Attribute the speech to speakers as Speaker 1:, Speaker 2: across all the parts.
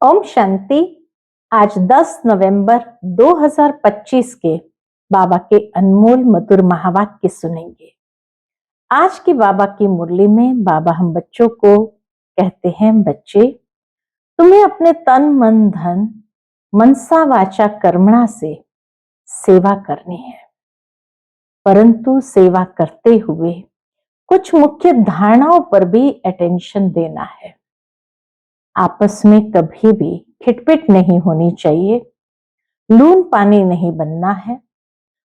Speaker 1: ओम शांति। आज 10 नवंबर 2025 के बाबा के अनमोल मधुर महावाक्य सुनेंगे। आज की बाबा की मुरली में बाबा हम बच्चों को कहते हैं, बच्चे तुम्हें अपने तन मन धन मनसा वाचा कर्मणा से सेवा करनी है, परंतु सेवा करते हुए कुछ मुख्य धारणाओं पर भी अटेंशन देना है। आपस में कभी भी खिटपिट नहीं होनी चाहिए, लून पानी नहीं बनना है,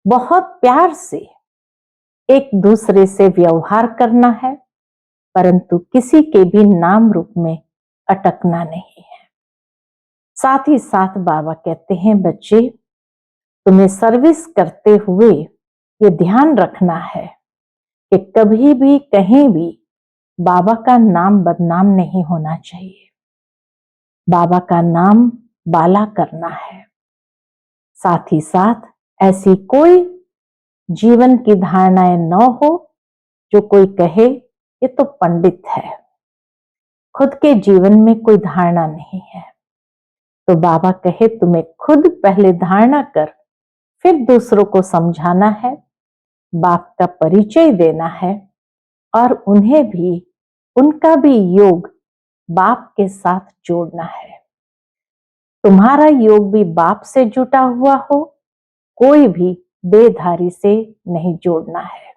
Speaker 1: बहुत प्यार से एक दूसरे से व्यवहार करना है, परंतु किसी के भी नाम रूप में अटकना नहीं है। साथ ही साथ बाबा कहते हैं, बच्चे तुम्हें सर्विस करते हुए ये ध्यान रखना है कि कभी भी कहीं भी बाबा का नाम बदनाम नहीं होना चाहिए। बाबा का नाम बाला करना है। साथ ही साथ ऐसी कोई जीवन की धारणाएं न हो जो कोई कहे ये तो पंडित है, खुद के जीवन में कोई धारणा नहीं है। तो बाबा कहे तुम्हें खुद पहले धारणा कर, फिर दूसरों को समझाना है, बाप का परिचय देना है और उन्हें भी उनका भी योग बाप के साथ जोड़ना है। तुम्हारा योग भी बाप से जुटा हुआ हो, कोई भी देहधारी से नहीं जोड़ना है।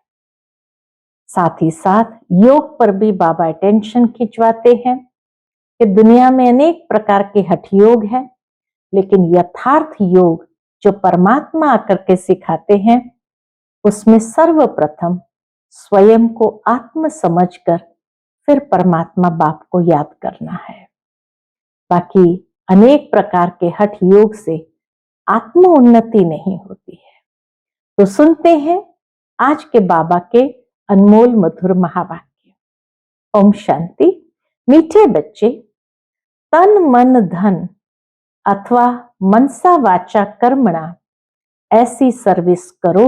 Speaker 1: साथ ही साथ योग पर भी बाबा अटेंशन खिंचवाते हैं कि दुनिया में अनेक प्रकार के हठ योग हैं, लेकिन यथार्थ योग जो परमात्मा आकर के सिखाते हैं उसमें सर्वप्रथम स्वयं को आत्म समझकर फिर परमात्मा बाप को याद करना है। बाकी अनेक प्रकार के हठ योग से आत्म उन्नति नहीं होती है। तो सुनते हैं आज के बाबा के अनमोल मधुर महावाक्य। ओम शांति। मीठे बच्चे, तन मन धन अथवा मनसा वाचा कर्मणा ऐसी सर्विस करो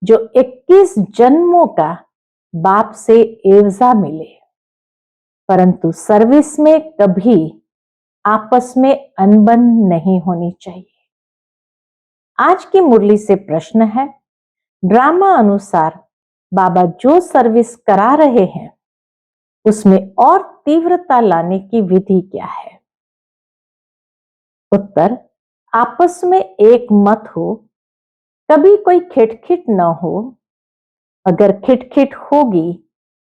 Speaker 1: जो 21 जन्मों का बाप से एवजा मिले, परंतु सर्विस में कभी आपस में अनबन नहीं होनी चाहिए। आज की मुरली से प्रश्न है, ड्रामा अनुसार बाबा जो सर्विस करा रहे हैं उसमें और तीव्रता लाने की विधि क्या है? उत्तर, आपस में एक मत हो, कभी कोई खिटखिट न हो। अगर खिटखिट होगी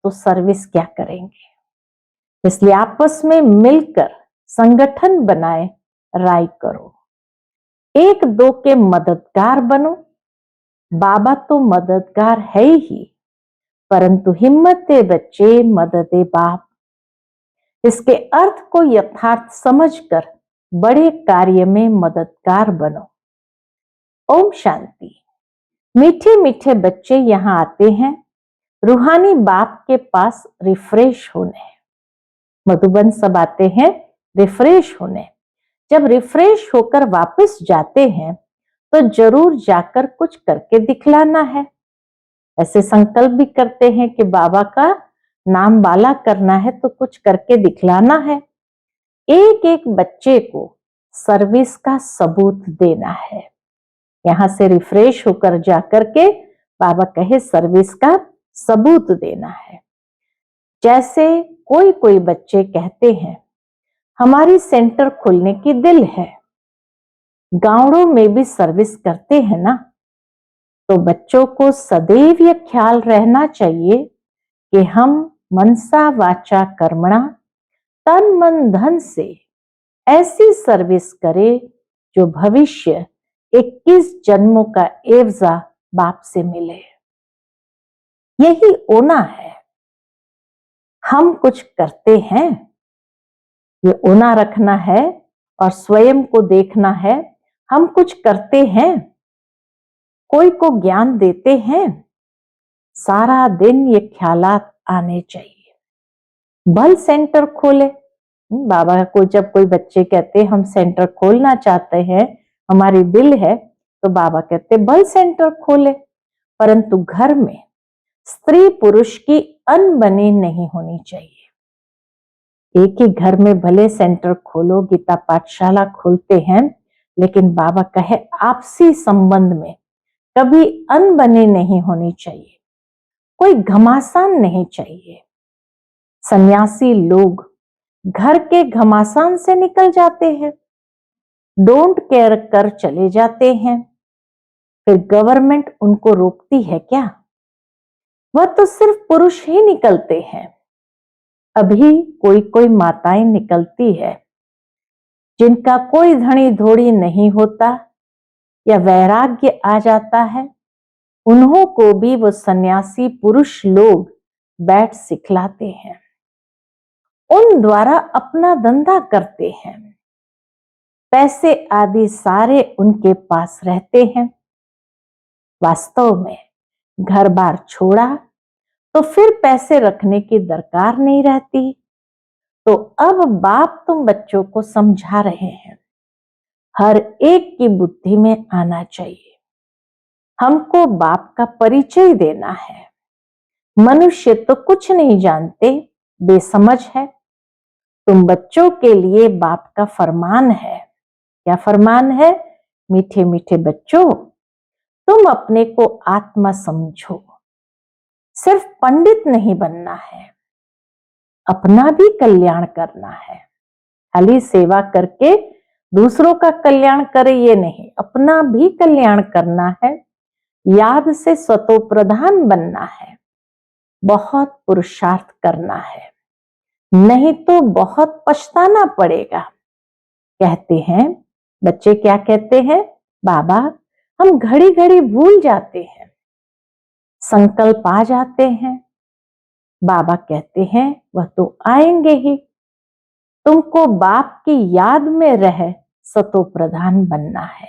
Speaker 1: तो सर्विस क्या करेंगे? इसलिए आपस में मिलकर संगठन बनाए राय करो, एक दो के मददगार बनो। बाबा तो मददगार है ही, परंतु हिम्मते बच्चे मददे बाप, इसके अर्थ को यथार्थ समझकर बड़े कार्य में मददगार बनो। ओम शांति। मीठे मीठे बच्चे यहाँ आते हैं रूहानी बाप के पास रिफ्रेश होने। मधुबन सब आते हैं रिफ्रेश होने। जब रिफ्रेश होकर वापस जाते हैं तो जरूर जाकर कुछ करके दिखलाना है। ऐसे संकल्प भी करते हैं कि बाबा का नाम बाला करना है तो कुछ करके दिखलाना है। एक एक बच्चे को सर्विस का सबूत देना है। यहां से रिफ्रेश होकर जाकर के बाबा कहे सर्विस का सबूत देना है। जैसे कोई कोई बच्चे कहते हैं हमारी सेंटर खुलने की दिल है, गांवों में भी सर्विस करते हैं ना। तो बच्चों को सदैव यह ख्याल रहना चाहिए कि हम मनसा वाचा कर्मणा तन मन धन से ऐसी सर्विस करें जो भविष्य 21 जन्मों का एवजा बाप से मिले। यही ओना है। हम कुछ करते हैं, ये ओना रखना है और स्वयं को देखना है। हम कुछ करते हैं, कोई को ज्ञान देते हैं, सारा दिन ये ख्यालात आने चाहिए। बल सेंटर खोले। बाबा को जब कोई बच्चे कहते हम सेंटर खोलना चाहते हैं, हमारी दिल है, तो बाबा कहते बल सेंटर खोले, परंतु घर में स्त्री पुरुष की अनबनी नहीं होनी चाहिए। एक ही घर में भले सेंटर खोलो, गीता पाठशाला खोलते हैं, लेकिन बाबा कहे आपसी संबंध में कभी अनबनी नहीं होनी चाहिए, कोई घमासान नहीं चाहिए। सन्यासी लोग घर के घमासान से निकल जाते हैं, डोंट केयर कर चले जाते हैं, फिर गवर्नमेंट उनको रोकती है क्या? वह तो सिर्फ पुरुष ही निकलते हैं। अभी कोई कोई माताएं निकलती है जिनका कोई धनी धोड़ी नहीं होता या वैराग्य आ जाता है, उन्हों को भी वो सन्यासी पुरुष लोग बैठ सिखलाते हैं, उन द्वारा अपना धंधा करते हैं, पैसे आदि सारे उनके पास रहते हैं। वास्तव में घर बार छोड़ा तो फिर पैसे रखने की दरकार नहीं रहती। तो अब बाप तुम बच्चों को समझा रहे हैं, हर एक की बुद्धि में आना चाहिए, हमको बाप का परिचय देना है। मनुष्य तो कुछ नहीं जानते, बेसमझ है। तुम बच्चों के लिए बाप का फरमान है। क्या फरमान है? मीठे मीठे बच्चों, तुम अपने को आत्मा समझो, सिर्फ पंडित नहीं बनना है, अपना भी कल्याण करना है। खाली सेवा करके दूसरों का कल्याण करे ये नहीं, अपना भी कल्याण करना है, याद से स्वतो प्रधान बनना है, बहुत पुरुषार्थ करना है, नहीं तो बहुत पछताना पड़ेगा। कहते हैं बच्चे, क्या कहते हैं? बाबा हम घड़ी घड़ी भूल जाते हैं, संकल्प आ जाते हैं। बाबा कहते हैं वह तो आएंगे ही, तुमको बाप की याद में रह सतो प्रधान बनना है।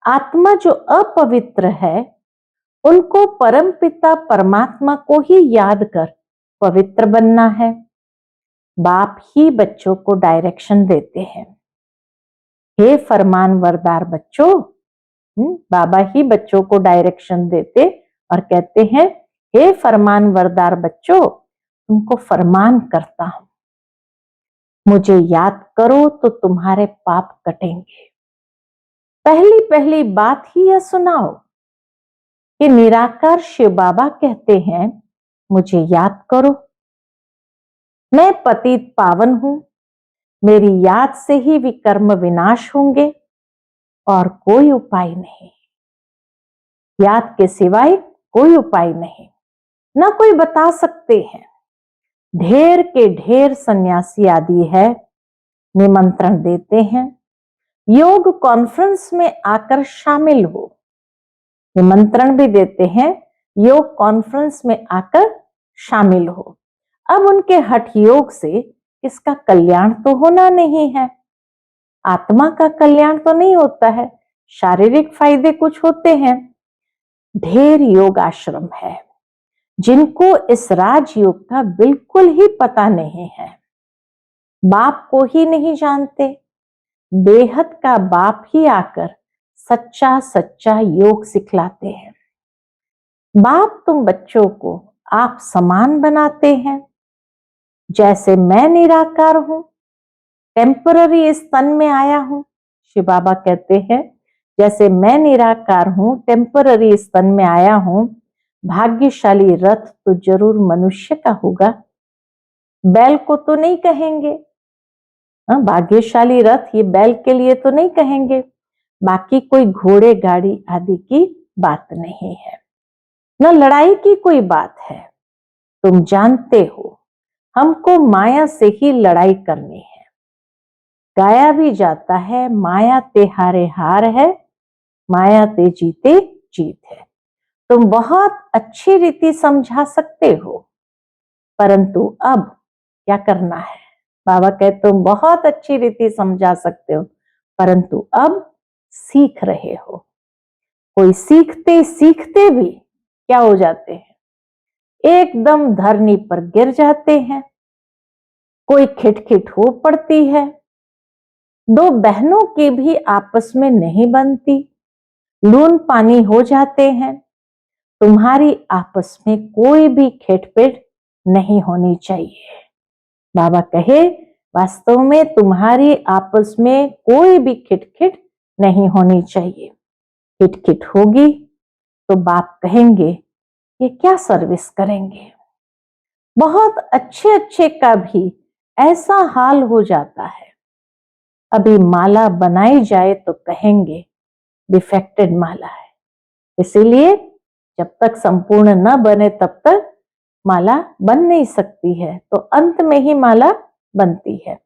Speaker 1: आत्मा जो अपवित्र है उनको परमपिता परमात्मा को ही याद कर पवित्र बनना है। बाप ही बच्चों को डायरेक्शन देते हैं, हे फरमान वरदार बच्चों। बाबा ही बच्चों को डायरेक्शन देते और कहते हैं, हे फरमान वरदार बच्चों, तुमको फरमान करता हूं, मुझे याद करो तो तुम्हारे पाप कटेंगे। पहली पहली बात ही यह सुनाओ कि निराकार शिव बाबा कहते हैं, मुझे याद करो, मैं पतित पावन हूं, मेरी याद से ही विकर्म विनाश होंगे और कोई उपाय नहीं। याद के सिवाय कोई उपाय नहीं, ना कोई बता सकते हैं। ढेर के ढेर सन्यासी आदि है, निमंत्रण देते हैं, योग कॉन्फ्रेंस में आकर शामिल हो, निमंत्रण भी देते हैं, योग कॉन्फ्रेंस में आकर शामिल हो। अब उनके हठ योग से इसका कल्याण तो होना नहीं है, आत्मा का कल्याण तो नहीं होता है, शारीरिक फायदे कुछ होते हैं। ढेर योग आश्रम है जिनको इस राजयोग का बिल्कुल ही पता नहीं है, बाप को ही नहीं जानते। बेहद का बाप ही आकर सच्चा सच्चा योग सिखलाते हैं। बाप तुम बच्चों को आप समान बनाते हैं। जैसे मैं निराकार हूं, टेम्पररी इस तन में आया हूं, शिव बाबा कहते हैं जैसे मैं निराकार हूं, टेम्पररी इस तन में आया हूं, भाग्यशाली रथ तो जरूर मनुष्य का होगा, बैल को तो नहीं कहेंगे। भाग्यशाली रथ ये बैल के लिए तो नहीं कहेंगे, बाकी कोई घोड़े गाड़ी आदि की बात नहीं है, न लड़ाई की कोई बात है। तुम जानते हो हमको माया से ही लड़ाई करनी है, गाया भी जाता है, माया ते हारे हार है, माया ते जीते जीत है। तुम बहुत अच्छी रीति समझा सकते हो, परंतु अब क्या करना है? बाबा कहते तुम बहुत अच्छी रीति समझा सकते हो, परंतु अब सीख रहे हो। कोई सीखते सीखते भी क्या हो जाते हैं, एकदम धरनी पर गिर जाते हैं। कोई खिटखिट हो पड़ती है, दो बहनों की भी आपस में नहीं बनती, लून पानी हो जाते हैं। तुम्हारी आपस में कोई भी खिटपिट नहीं होनी चाहिए। बाबा कहे वास्तव में तुम्हारी आपस में कोई भी खिटखिट नहीं होनी चाहिए। खिटखिट होगी तो बाप कहेंगे ये क्या सर्विस करेंगे। बहुत अच्छे अच्छे का भी ऐसा हाल हो जाता है। अभी माला बनाई जाए तो कहेंगे डिफेक्टेड माला है। इसीलिए जब तक संपूर्ण न बने तब तक माला बन नहीं सकती है, तो अंत में ही माला बनती है।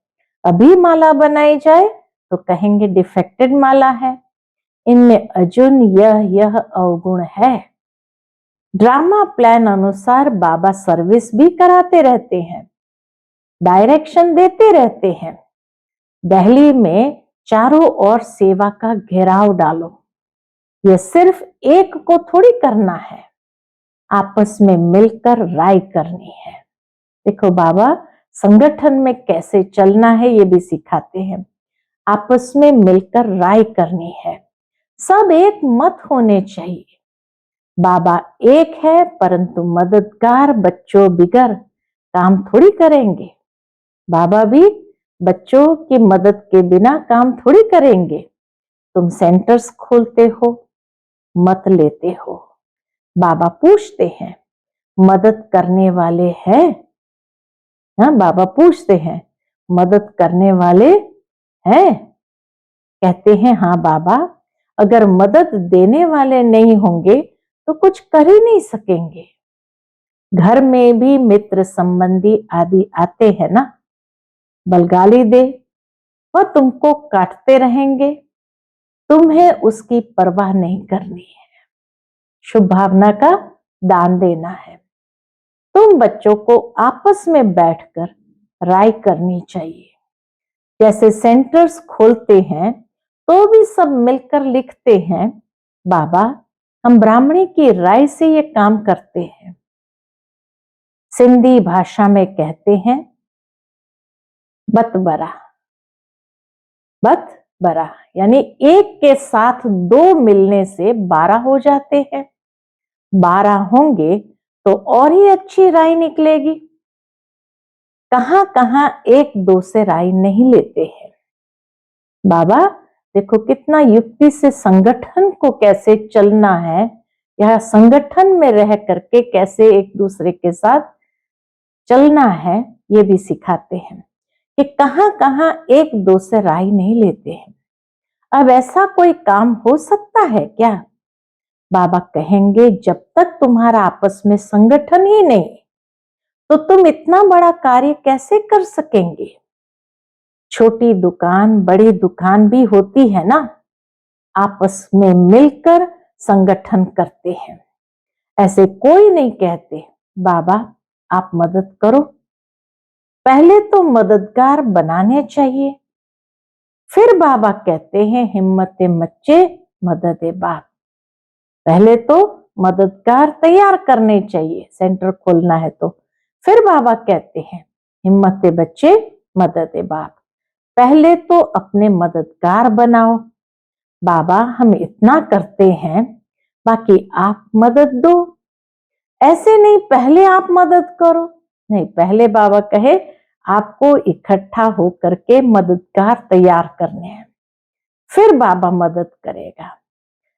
Speaker 1: अभी माला बनाई जाए तो कहेंगे डिफेक्टेड माला है, इनमें अर्जुन यह अवगुण है। ड्रामा प्लान अनुसार बाबा सर्विस भी कराते रहते हैं, डायरेक्शन देते रहते हैं। दिल्ली में चारों ओर सेवा का घेराव डालो। यह सिर्फ एक को थोड़ी करना है, आपस में मिलकर राय करनी है। देखो बाबा संगठन में कैसे चलना है ये भी सिखाते हैं। आपस में मिलकर राय करनी है, सब एक मत होने चाहिए। बाबा एक है परंतु मददगार बच्चों बिगर काम थोड़ी करेंगे। बाबा भी बच्चों की मदद के बिना काम थोड़ी करेंगे। तुम सेंटर्स खोलते हो, मत लेते हो। बाबा पूछते हैं मदद करने वाले हैं? हाँ, बाबा पूछते हैं मदद करने वाले हैं? कहते हैं हाँ बाबा, अगर मदद देने वाले नहीं होंगे तो कुछ कर ही नहीं सकेंगे। घर में भी मित्र संबंधी आदि आते हैं ना, बलगाली दे वह तुमको काटते रहेंगे, तुम्हें उसकी परवाह नहीं करनी है। शुभ भावना का दान देना है। तुम बच्चों को आपस में बैठकर राय करनी चाहिए। जैसे सेंटर्स खोलते हैं तो भी सब मिलकर लिखते हैं बाबा हम ब्राह्मणी की राय से ये काम करते हैं। सिंधी भाषा में कहते हैं बत बरा, बत बरा यानी एक के साथ दो मिलने से 12 हो जाते हैं। 12 होंगे तो और ही अच्छी राय निकलेगी। कहां कहां एक दो से राय नहीं लेते हैं। बाबा देखो कितना युक्ति से संगठन को कैसे चलना है, या संगठन में रह करके कैसे एक दूसरे के साथ चलना है, ये भी सिखाते हैं कि कहां कहां एक दो से राय नहीं लेते हैं। अब ऐसा कोई काम हो सकता है क्या? बाबा कहेंगे जब तक तुम्हारा आपस में संगठन ही नहीं तो तुम इतना बड़ा कार्य कैसे कर सकेंगे। छोटी दुकान बड़ी दुकान भी होती है ना, आपस में मिलकर संगठन करते हैं। ऐसे कोई नहीं कहते बाबा आप मदद करो, पहले तो मददगार बनाने चाहिए, फिर बाबा कहते हैं हिम्मत मच्चे मदद बाप। पहले तो मददगार तैयार करने चाहिए, सेंटर खोलना है तो फिर बाबा कहते हैं हिम्मत बच्चे मदद बाप। पहले तो अपने मददगार बनाओ। बाबा हम इतना करते हैं, बाकी आप मदद दो। ऐसे नहीं पहले आप मदद करो, नहीं, पहले बाबा कहे आपको इकट्ठा होकर के मददगार तैयार करने हैं, फिर बाबा मदद करेगा।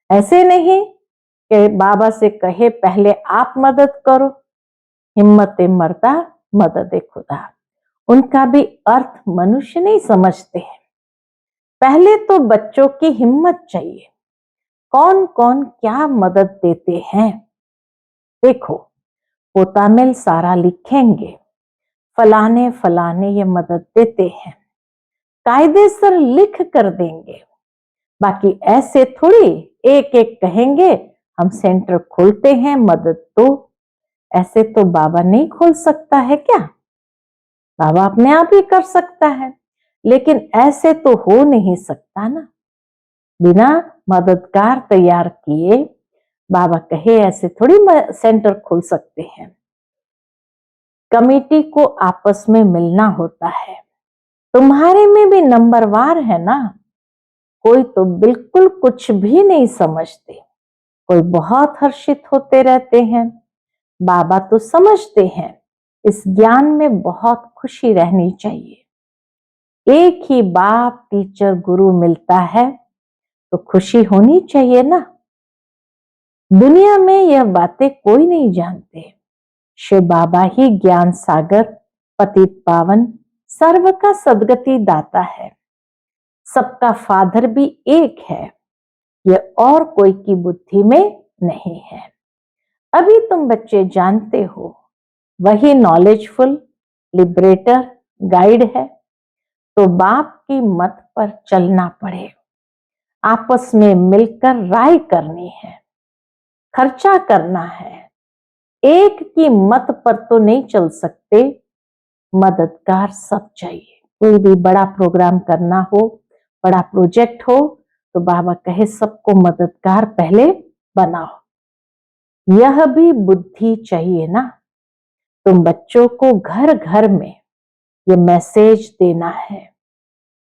Speaker 1: ऐसे नहीं कि बाबा से कहे पहले आप मदद करो। हिम्मत मर्दा मदद खुदा, उनका भी अर्थ मनुष्य नहीं समझते हैं। पहले तो बच्चों की हिम्मत चाहिए। कौन कौन क्या मदद देते हैं देखो, पोतामिल सारा लिखेंगे फलाने फलाने ये मदद देते हैं, कायदे से लिख कर देंगे। बाकी ऐसे थोड़ी एक एक कहेंगे हम सेंटर खोलते हैं मदद तो, ऐसे तो बाबा नहीं खोल सकता है क्या? बाबा अपने आप ही कर सकता है, लेकिन ऐसे तो हो नहीं सकता ना। बिना मददगार तैयार किए बाबा कहे ऐसे थोड़ी सेंटर खोल सकते हैं। कमेटी को आपस में मिलना होता है। तुम्हारे में भी नंबरवार है ना, कोई तो बिल्कुल कुछ भी नहीं समझते, कोई बहुत हर्षित होते रहते हैं। बाबा तो समझते हैं इस ज्ञान में बहुत खुशी रहनी चाहिए। एक ही बाप टीचर गुरु मिलता है तो खुशी होनी चाहिए ना। दुनिया में यह बातें कोई नहीं जानते। शिव बाबा ही ज्ञान सागर, पतित पावन, सर्व का सदगति दाता है। सबका फादर भी एक है, यह और कोई की बुद्धि में नहीं है। अभी तुम बच्चे जानते हो वही नॉलेजफुल लिबरेटर गाइड है, तो बाप की मत पर चलना पड़े। आपस में मिलकर राय करनी है, खर्चा करना है। एक की मत पर तो नहीं चल सकते, मददगार सब चाहिए। कोई भी बड़ा प्रोग्राम करना हो, बड़ा प्रोजेक्ट हो, तो बाबा कहे सबको मददगार पहले बनाओ। यह भी बुद्धि चाहिए ना। तुम बच्चों को घर घर में ये मैसेज देना है।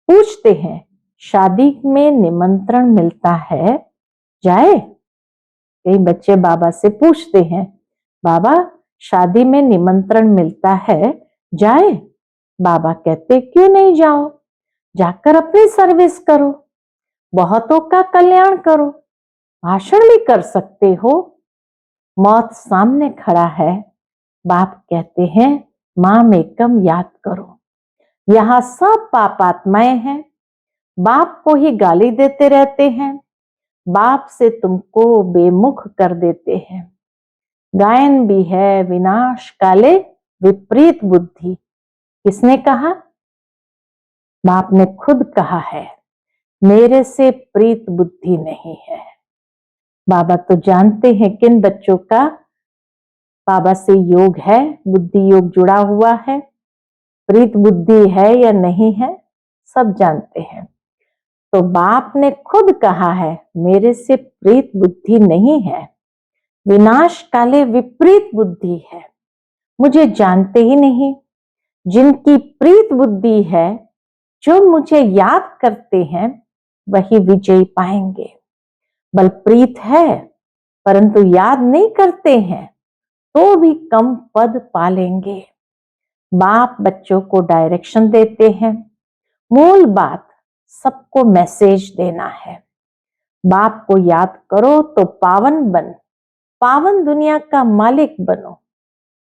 Speaker 1: पूछते हैं शादी में निमंत्रण मिलता है, जाए? कई बच्चे बाबा से पूछते हैं, बाबा शादी में निमंत्रण मिलता है, जाए? बाबा कहते क्यों नहीं जाओ, जाकर अपनी सर्विस करो, बहुतों का कल्याण करो, भाषण भी कर सकते हो। मौत सामने खड़ा है, बाप कहते हैं माम एकम याद करो। यहां सब पापात्माएं हैं, बाप को ही गाली देते रहते हैं, बाप से तुमको बेमुख कर देते हैं। गायन भी है विनाश काले विपरीत बुद्धि। किसने कहा? बाप ने खुद कहा है, मेरे से प्रीत बुद्धि नहीं है। बाबा तो जानते हैं किन बच्चों का बाबा से योग है, बुद्धि योग जुड़ा हुआ है, प्रीत बुद्धि है या नहीं है, सब जानते हैं। तो बाप ने खुद कहा है मेरे से प्रीत बुद्धि नहीं है, विनाश काले विपरीत बुद्धि है, मुझे जानते ही नहीं। जिनकी प्रीत बुद्धि है, जो मुझे याद करते हैं, वही विजय पाएंगे। बलप्रीत है परंतु याद नहीं करते हैं, तो भी कम पद पालेंगे। बाप बच्चों को डायरेक्शन देते हैं। मूल बात सबको मैसेज देना है। बाप को याद करो तो पावन बन, पावन दुनिया का मालिक बनो।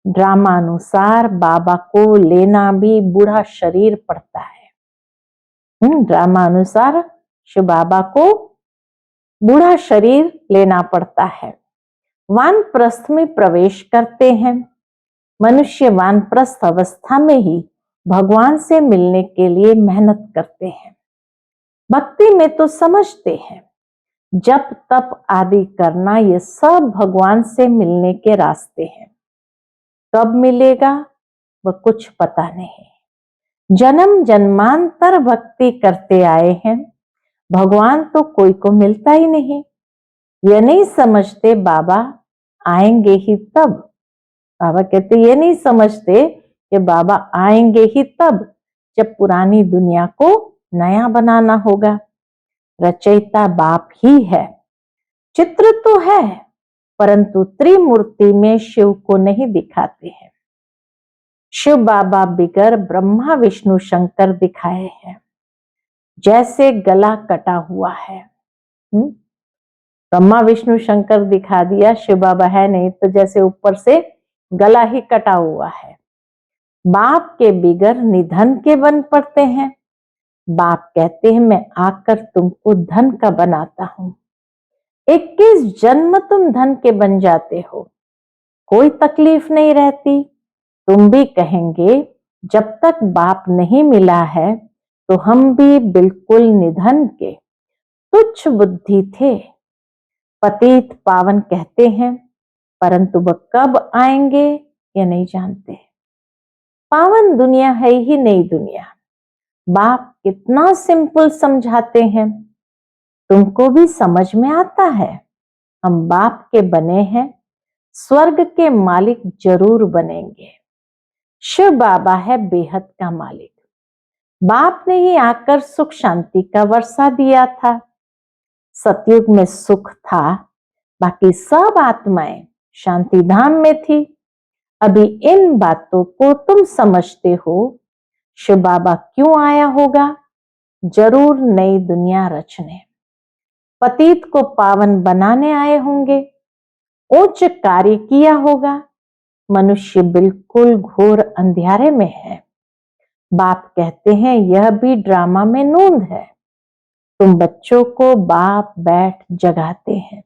Speaker 1: ड्रामा अनुसार बाबा को लेना भी बूढ़ा शरीर पड़ता है। ड्रामा अनुसार शिव बाबा को बूढ़ा शरीर लेना पड़ता है। वानप्रस्थ में प्रवेश करते हैं। मनुष्य वानप्रस्थ अवस्था में ही भगवान से मिलने के लिए मेहनत करते हैं। भक्ति में तो समझते हैं जप तप आदि करना, ये सब भगवान से मिलने के रास्ते हैं। कब मिलेगा वह कुछ पता नहीं। जन्म जन्मांतर भक्ति करते आए हैं, भगवान तो कोई को मिलता ही नहीं। ये नहीं समझते बाबा आएंगे ही तब। बाबा कहते ये नहीं समझते कि बाबा आएंगे ही तब, जब पुरानी दुनिया को नया बनाना होगा। रचयिता बाप ही है। चित्र तो है परंतु त्रिमूर्ति में शिव को नहीं दिखाते हैं। शिव बाबा बिगर ब्रह्मा विष्णु शंकर दिखाए हैं। जैसे गला कटा हुआ है, ब्रह्मा विष्णु शंकर दिखा दिया, शिव बाबा है नहीं, तो जैसे ऊपर से गला ही कटा हुआ है। बाप के बिगर निधन के बन पड़ते हैं। बाप कहते हैं मैं आकर तुमको धन का बनाता हूं। 21 जन्म तुम धन के बन जाते हो, कोई तकलीफ नहीं रहती। तुम भी कहेंगे जब तक बाप नहीं मिला है तो हम भी बिल्कुल निधन के तुच्छ बुद्धि थे। पतित पावन कहते हैं परंतु वह कब आएंगे ये नहीं जानते। पावन दुनिया है ही नई दुनिया। बाप कितना सिंपल समझाते हैं, तुमको भी समझ में आता है। हम बाप के बने हैं, स्वर्ग के मालिक जरूर बनेंगे। शिव बाबा है बेहद का मालिक। बाप ने ही आकर सुख शांति का वर्षा दिया था। सतयुग में सुख था, बाकी सब आत्माएं शांति धाम में थी। अभी इन बातों को तुम समझते हो। शिव बाबा क्यों आया होगा? जरूर नई दुनिया रचने, पतित को पावन बनाने आए होंगे। उच्च कार्य किया होगा। मनुष्य बिल्कुल घोर अंधियारे में है। बाप कहते हैं यह भी ड्रामा में नूंद है। तुम बच्चों को बाप बैठ जगाते हैं।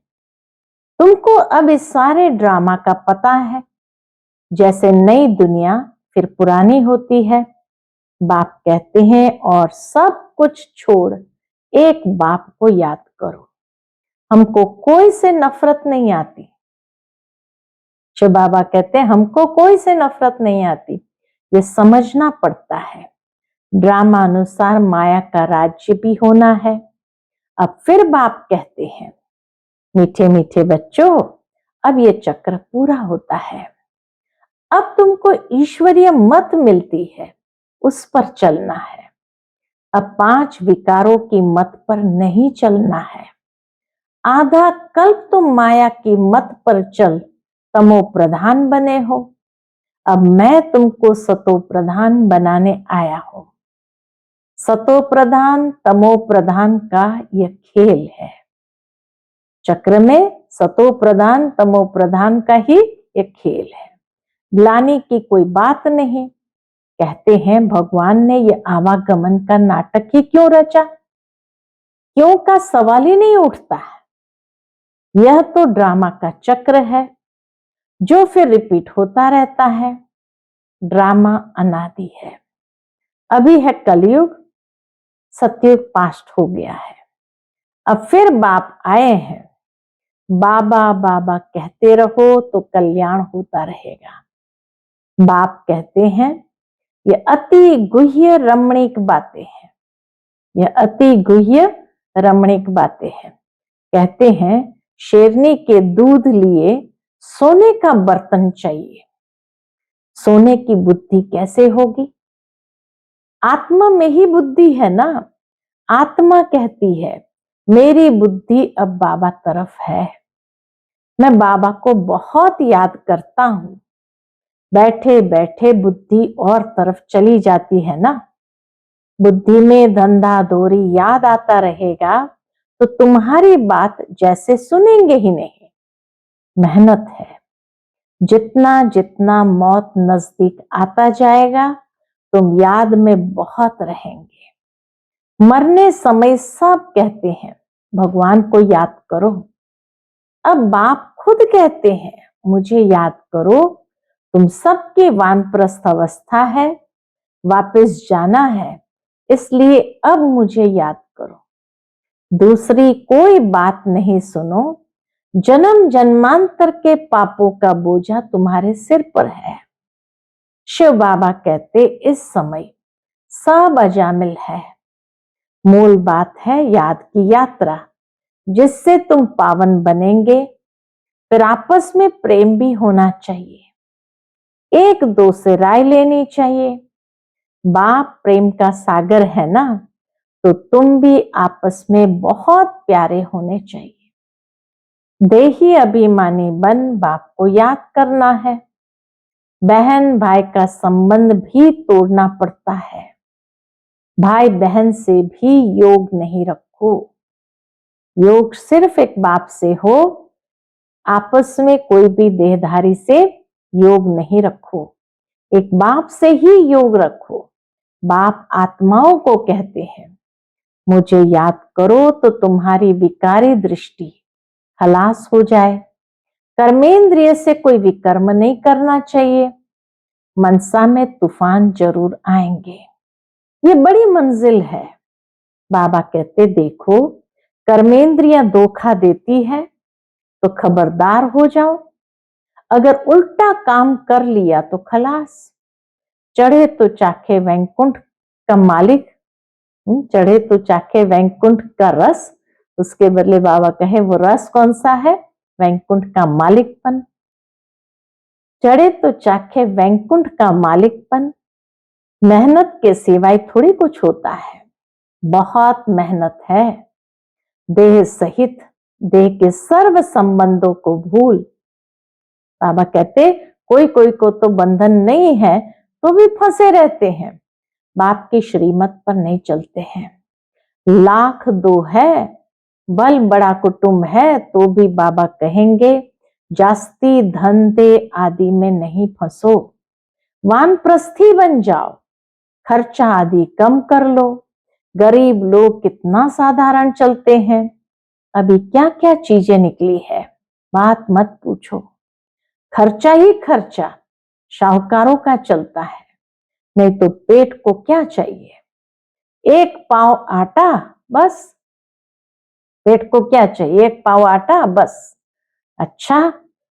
Speaker 1: तुमको अब इस सारे ड्रामा का पता है। जैसे नई दुनिया फिर पुरानी होती है। बाप कहते हैं और सब कुछ छोड़ एक बाप को याद करो। हमको कोई से नफरत नहीं आती। शिव बाबा कहते हैं हमको कोई से नफरत नहीं आती। ये समझना पड़ता है। ड्रामा अनुसार माया का राज्य भी होना है। अब फिर बाप कहते हैं मीठे मीठे बच्चों, अब ये चक्र पूरा होता है। अब तुमको ईश्वरीय मत मिलती है, उस पर चलना है। अब 5 विकारों की मत पर नहीं चलना है। आधा कल्प तुम माया की मत पर चल तमो प्रधान बने हो। अब मैं तुमको सतो प्रधान बनाने आया हूं। सतो प्रधान तमो प्रधान का यह खेल है। चक्र में सतो प्रधान तमो प्रधान का ही एक खेल है। ग्लानि की कोई बात नहीं। कहते हैं भगवान ने ये आवागमन का नाटक ही क्यों रचा? क्यों का सवाल ही नहीं उठता है। यह तो ड्रामा का चक्र है जो फिर रिपीट होता रहता है। ड्रामा अनादि है। अभी है कलयुग, सतयुग पास्ट हो गया है। अब फिर बाप आए हैं। बाबा बाबा कहते रहो तो कल्याण होता रहेगा। बाप कहते हैं ये अति गुह्य रमणीक बातें हैं। यह अति गुह्य रमणीक बातें हैं। कहते हैं शेरनी के दूध लिए सोने का बर्तन चाहिए। सोने की बुद्धि कैसे होगी? आत्मा में ही बुद्धि है ना। आत्मा कहती है मेरी बुद्धि अब बाबा तरफ है। मैं बाबा को बहुत याद करता हूं। बैठे बैठे बुद्धि और तरफ चली जाती है ना। बुद्धि में धंधा दोरी याद आता रहेगा तो तुम्हारी बात जैसे सुनेंगे ही नहीं। मेहनत है। जितना जितना मौत नजदीक आता जाएगा तुम याद में बहुत रहेंगे। मरने समय सब कहते हैं भगवान को याद करो। अब बाप खुद कहते हैं मुझे याद करो। तुम सबकी वानप्रस्थ अवस्था है, वापस जाना है, इसलिए अब मुझे याद करो। दूसरी कोई बात नहीं सुनो। जन्म जन्मांतर के पापों का बोझा तुम्हारे सिर पर है। शिव बाबा कहते इस समय सब अजामिल है। मूल बात है याद की यात्रा, जिससे तुम पावन बनेंगे। फिर आपस में प्रेम भी होना चाहिए। एक दो से राय लेनी चाहिए। बाप प्रेम का सागर है ना, तो तुम भी आपस में बहुत प्यारे होने चाहिए। देही अभिमानी बन बाप को याद करना है। बहन भाई का संबंध भी तोड़ना पड़ता है। भाई बहन से भी योग नहीं रखो। योग सिर्फ एक बाप से हो। आपस में कोई भी देहधारी से योग नहीं रखो। एक बाप से ही योग रखो। बाप आत्माओं को कहते हैं मुझे याद करो तो तुम्हारी विकारी दृष्टि खलास हो जाए। कर्मेंद्रिय से कोई विकर्म नहीं करना चाहिए। मनसा में तूफान जरूर आएंगे। ये बड़ी मंजिल है। बाबा कहते देखो कर्मेंद्रियां धोखा देती है तो खबरदार हो जाओ। अगर उल्टा काम कर लिया तो खलास। चढ़े तो चाखे वैकुंठ का मालिक, चढ़े तो चाखे वैकुंठ का रस। उसके बदले बाबा कहे वो रस कौन सा है? वैकुंठ का मालिकपन। चढ़े तो चाखे वैकुंठ का मालिकपन। मेहनत के सिवाय थोड़ी कुछ होता है। बहुत मेहनत है। देह सहित देह के सर्व संबंधों को भूल। बाबा कहते कोई कोई को तो बंधन नहीं है तो भी फंसे रहते हैं, बाप की श्रीमत पर नहीं चलते हैं। लाख दो है, बल बड़ा कुटुंब है, तो भी बाबा कहेंगे जास्ती धन दे आदि में नहीं फंसो, वानप्रस्थी बन जाओ, खर्चा आदि कम कर लो। गरीब लोग कितना साधारण चलते हैं, अभी क्या क्या चीजें निकली है, बात मत पूछो। खर्चा ही खर्चा शाहूकारों का चलता है, नहीं तो पेट को क्या चाहिए, एक पाव आटा बस, पेट को क्या चाहिए, एक पाव आटा बस। अच्छा,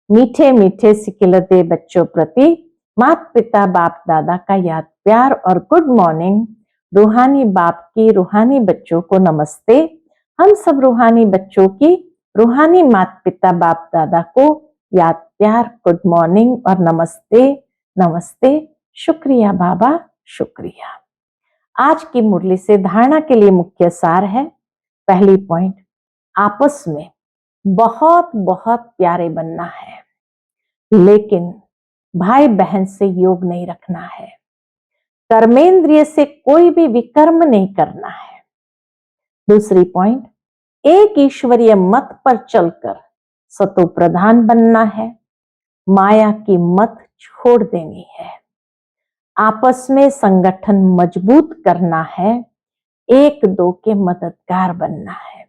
Speaker 1: मीठे मीठे सिकिलते बच्चों प्रति माता पिता बाप दादा का याद प्यार और गुड मॉर्निंग। रूहानी बाप की रूहानी बच्चों को नमस्ते। हम सब रूहानी बच्चों की रूहानी माता पिता बाप दादा को याद प्यार गुड मॉर्निंग और नमस्ते नमस्ते। शुक्रिया बाबा, शुक्रिया। आज की मुरली से धारणा के लिए मुख्य सार है, पहली पॉइंट, आपस में बहुत बहुत प्यारे बनना है, लेकिन भाई बहन से योग नहीं रखना है, कर्मेंद्रिय से कोई भी विकर्म नहीं करना है। दूसरी पॉइंट, एक ईश्वरीय मत पर चलकर सतो प्रधान बनना है, माया की मत छोड़ देनी है, आपस में संगठन मजबूत करना है, एक दो के मददगार बनना है।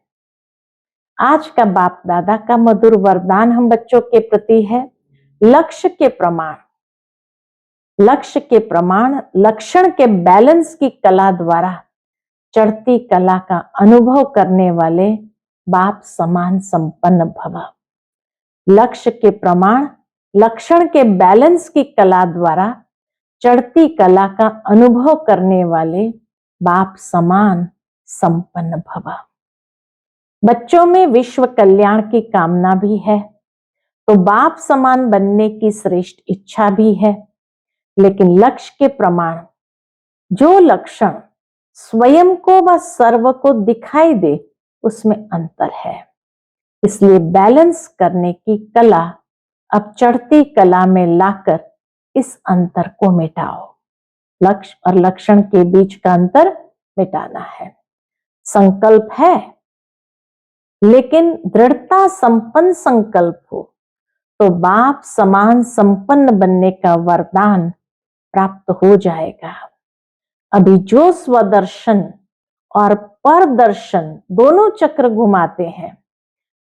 Speaker 1: आज का बाप दादा का मधुर वरदान हम बच्चों के प्रति है, लक्ष्य के प्रमाण, लक्ष्य के प्रमाण लक्षण के बैलेंस की कला द्वारा चढ़ती कला का अनुभव करने वाले बाप समान संपन्न भव। लक्ष्य के प्रमाण लक्षण के बैलेंस की कला द्वारा चढ़ती कला का अनुभव करने वाले बाप समान संपन्न भव। बच्चों में विश्व कल्याण की कामना भी है, तो बाप समान बनने की श्रेष्ठ इच्छा भी है, लेकिन लक्ष्य के प्रमाण जो लक्षण स्वयं को व सर्व को दिखाई दे उसमें अंतर है, इसलिए बैलेंस करने की कला अब चढ़ती कला में लाकर इस अंतर को मिटाओ। लक्ष्य और लक्षण के बीच का अंतर मिटाना है। संकल्प है, लेकिन दृढ़ता संपन्न संकल्प हो तो बाप समान संपन्न बनने का वरदान प्राप्त हो जाएगा। अभी जो स्वदर्शन और परदर्शन दोनों चक्र घुमाते हैं,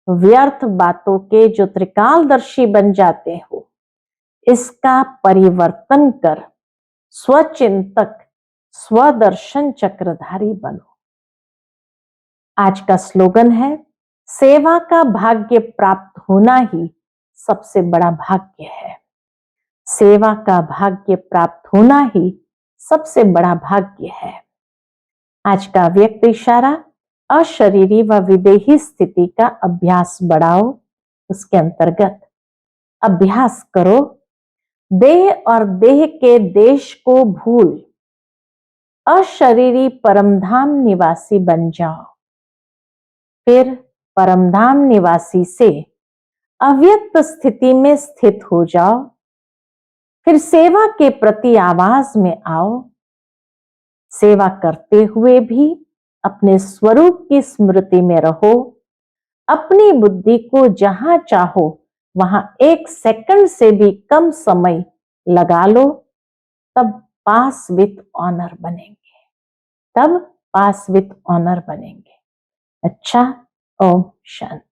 Speaker 1: व्यर्थ बातों के जो त्रिकालदर्शी बन जाते हो, इसका परिवर्तन कर स्वचिंतक स्वदर्शन चक्रधारी बनो। आज का स्लोगन है, सेवा का भाग्य प्राप्त होना ही सबसे बड़ा भाग्य है। सेवा का भाग्य प्राप्त होना ही सबसे बड़ा भाग्य है। आज का व्यक्त इशारा, अशरीरी व विदेही स्थिति का अभ्यास बढ़ाओ। उसके अंतर्गत अभ्यास करो, देह और देह के देश को भूल अशरीरी परमधाम निवासी बन जाओ। फिर परमधाम निवासी से अव्यक्त स्थिति में स्थित हो जाओ। फिर सेवा के प्रति आवाज में आओ। सेवा करते हुए भी अपने स्वरूप की स्मृति में रहो। अपनी बुद्धि को जहां चाहो वहां 1 सेकंड से भी कम समय लगा लो, तब पास विथ ऑनर बनेंगे, तब पास विथ ऑनर बनेंगे। अच्छा, ओम शांति।